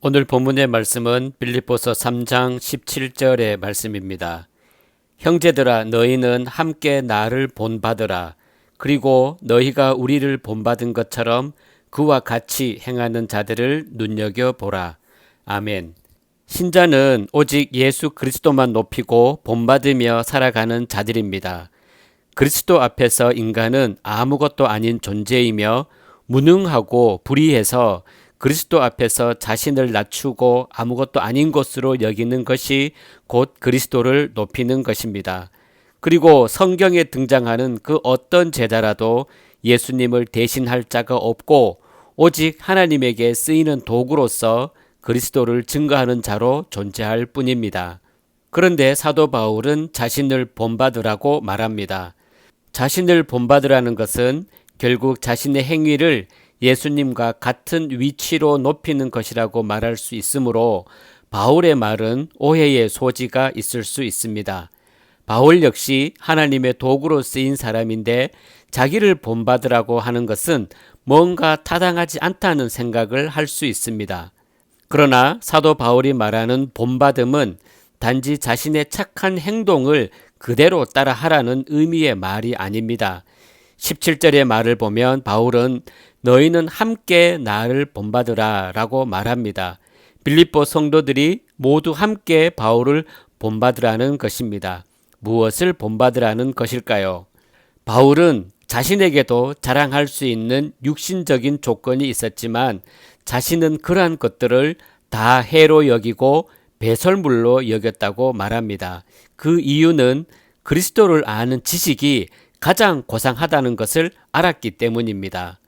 오늘 본문의 말씀은 빌립보서 3장 17절의 말씀입니다. 형제들아 너희는 함께 나를 본받으라. 그리고 너희가 우리를 본받은 것처럼 그와 같이 행하는 자들을 눈여겨보라. 아멘. 신자는 오직 예수 그리스도만 높이고 본받으며 살아가는 자들입니다. 그리스도 앞에서 인간은 아무것도 아닌 존재이며 무능하고 불의해서 그리스도 앞에서 자신을 낮추고 아무것도 아닌 것으로 여기는 것이 곧 그리스도를 높이는 것입니다. 그리고 성경에 등장하는 그 어떤 제자라도 예수님을 대신할 자가 없고 오직 하나님에게 쓰이는 도구로서 그리스도를 증거하는 자로 존재할 뿐입니다. 그런데 사도 바울은 자신을 본받으라고 말합니다. 자신을 본받으라는 것은 결국 자신의 행위를 예수님과 같은 위치로 높이는 것이라고 말할 수 있으므로 바울의 말은 오해의 소지가 있을 수 있습니다. 바울 역시 하나님의 도구로 쓰인 사람인데 자기를 본받으라고 하는 것은 뭔가 타당하지 않다는 생각을 할 수 있습니다. 그러나 사도 바울이 말하는 본받음은 단지 자신의 착한 행동을 그대로 따라하라는 의미의 말이 아닙니다. 17절의 말을 보면 바울은 너희는 함께 나를 본받으라 라고 말합니다. 빌립보 성도들이 모두 함께 바울을 본받으라는 것입니다. 무엇을 본받으라는 것일까요? 바울은 자신에게도 자랑할 수 있는 육신적인 조건이 있었지만 자신은 그러한 것들을 다 해로 여기고 배설물로 여겼다고 말합니다. 그 이유는 그리스도를 아는 지식이 가장 고상하다는 것을 알았기 때문입니다.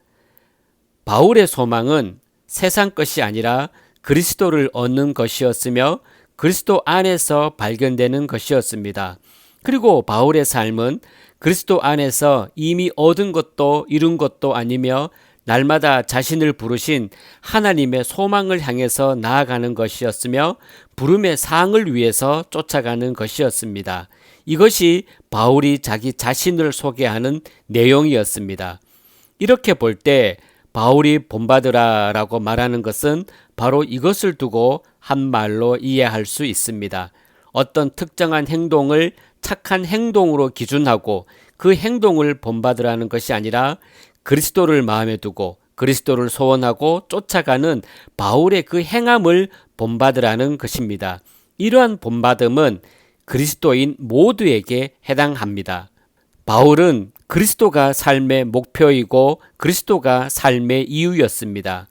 바울의 소망은 세상 것이 아니라 그리스도를 얻는 것이었으며 그리스도 안에서 발견되는 것이었습니다. 그리고 바울의 삶은 그리스도 안에서 이미 얻은 것도 이룬 것도 아니며 날마다 자신을 부르신 하나님의 소망을 향해서 나아가는 것이었으며 부름의 사항을 위해서 쫓아가는 것이었습니다. 이것이 바울이 자기 자신을 소개하는 내용이었습니다. 이렇게 볼 때 바울이 본받으라 라고 말하는 것은 바로 이것을 두고 한 말로 이해할 수 있습니다. 어떤 특정한 행동을 착한 행동으로 기준하고 그 행동을 본받으라는 것이 아니라 그리스도를 마음에 두고 그리스도를 소원하고 쫓아가는 바울의 그 행함을 본받으라는 것입니다. 이러한 본받음은 그리스도인 모두에게 해당합니다. 바울은 그리스도가 삶의 목표이고 그리스도가 삶의 이유였습니다.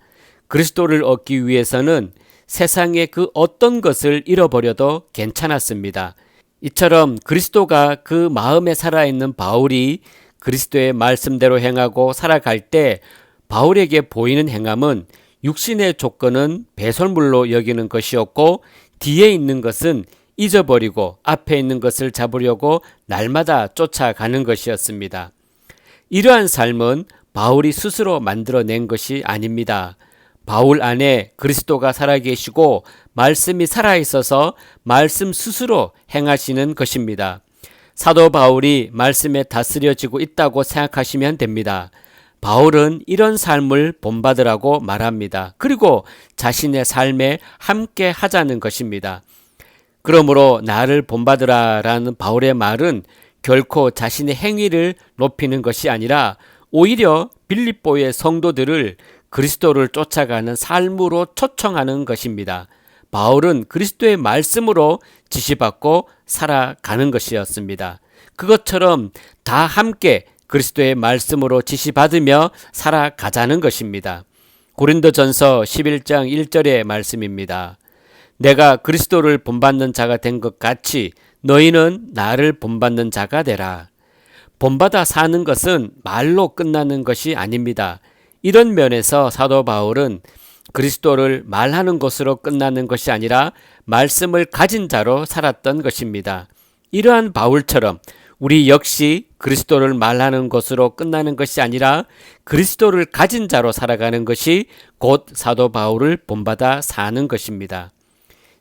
그리스도를 얻기 위해서는 세상의 그 어떤 것을 잃어버려도 괜찮았습니다. 이처럼 그리스도가 그 마음에 살아있는 바울이 그리스도의 말씀대로 행하고 살아갈 때 바울에게 보이는 행함은 육신의 조건은 배설물로 여기는 것이었고 뒤에 있는 것은 잊어버리고 앞에 있는 것을 잡으려고 날마다 쫓아가는 것이었습니다. 이러한 삶은 바울이 스스로 만들어낸 것이 아닙니다. 바울 안에 그리스도가 살아계시고 말씀이 살아있어서 말씀 스스로 행하시는 것입니다. 사도 바울이 말씀에 다스려지고 있다고 생각하시면 됩니다. 바울은 이런 삶을 본받으라고 말합니다. 그리고 자신의 삶에 함께 하자는 것입니다. 그러므로 나를 본받으라 라는 바울의 말은 결코 자신의 행위를 높이는 것이 아니라 오히려 빌립보의 성도들을 그리스도를 쫓아가는 삶으로 초청하는 것입니다. 바울은 그리스도의 말씀으로 지시받고 살아가는 것이었습니다. 그것처럼 다 함께 그리스도의 말씀으로 지시받으며 살아가자는 것입니다. 고린도전서 11장 1절의 말씀입니다. 내가 그리스도를 본받는 자가 된 것 같이 너희는 나를 본받는 자가 되라. 본받아 사는 것은 말로 끝나는 것이 아닙니다. 이런 면에서 사도 바울은 그리스도를 말하는 것으로 끝나는 것이 아니라 말씀을 가진 자로 살았던 것입니다. 이러한 바울처럼 우리 역시 그리스도를 말하는 것으로 끝나는 것이 아니라 그리스도를 가진 자로 살아가는 것이 곧 사도 바울을 본받아 사는 것입니다.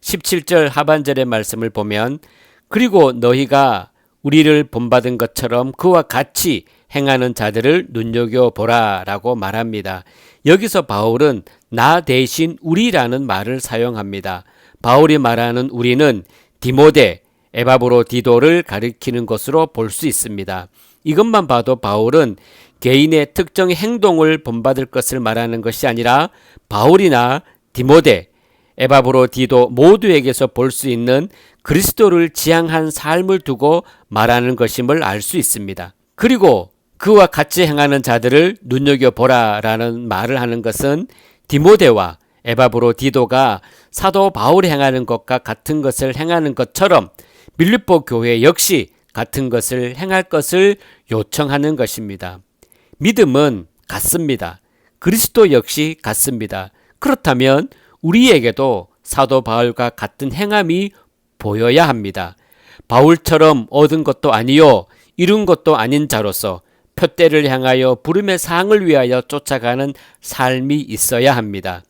17절 하반절의 말씀을 보면 그리고 너희가 우리를 본받은 것처럼 그와 같이 행하는 자들을 눈여겨보라 라고 말합니다. 여기서 바울은 나 대신 우리라는 말을 사용합니다. 바울이 말하는 우리는 디모데, 에바브로디도를 가리키는 것으로 볼 수 있습니다. 이것만 봐도 바울은 개인의 특정 행동을 본받을 것을 말하는 것이 아니라 바울이나 디모데, 에바브로디도 모두에게서 볼 수 있는 그리스도를 지향한 삶을 두고 말하는 것임을 알 수 있습니다. 그리고 그와 같이 행하는 자들을 눈여겨보라라는 말을 하는 것은 디모데와 에바브로디도가 사도 바울이 행하는 것과 같은 것을 행하는 것처럼 빌립보 교회 역시 같은 것을 행할 것을 요청하는 것입니다. 믿음은 같습니다. 그리스도 역시 같습니다. 그렇다면 우리에게도 사도 바울과 같은 행함이 보여야 합니다. 바울처럼 얻은 것도 아니요 이룬 것도 아닌 자로서 표대를 향하여 부름의 상을 위하여 쫓아가는 삶이 있어야 합니다.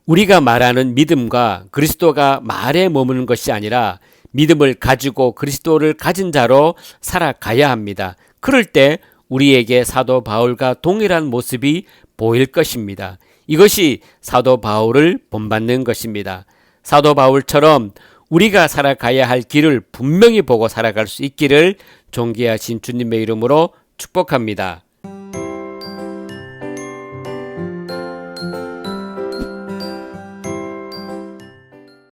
우리가 말하는 믿음과 그리스도가 말에 머무는 것이 아니라 믿음을 가지고 그리스도를 가진 자로 살아가야 합니다. 그럴 때 우리에게 사도 바울과 동일한 모습이 보일 것입니다. 이것이 사도 바울을 본받는 것입니다. 사도 바울처럼 우리가 살아가야 할 길을 분명히 보고 살아갈 수 있기를 존귀하신 주님의 이름으로 축복합니다.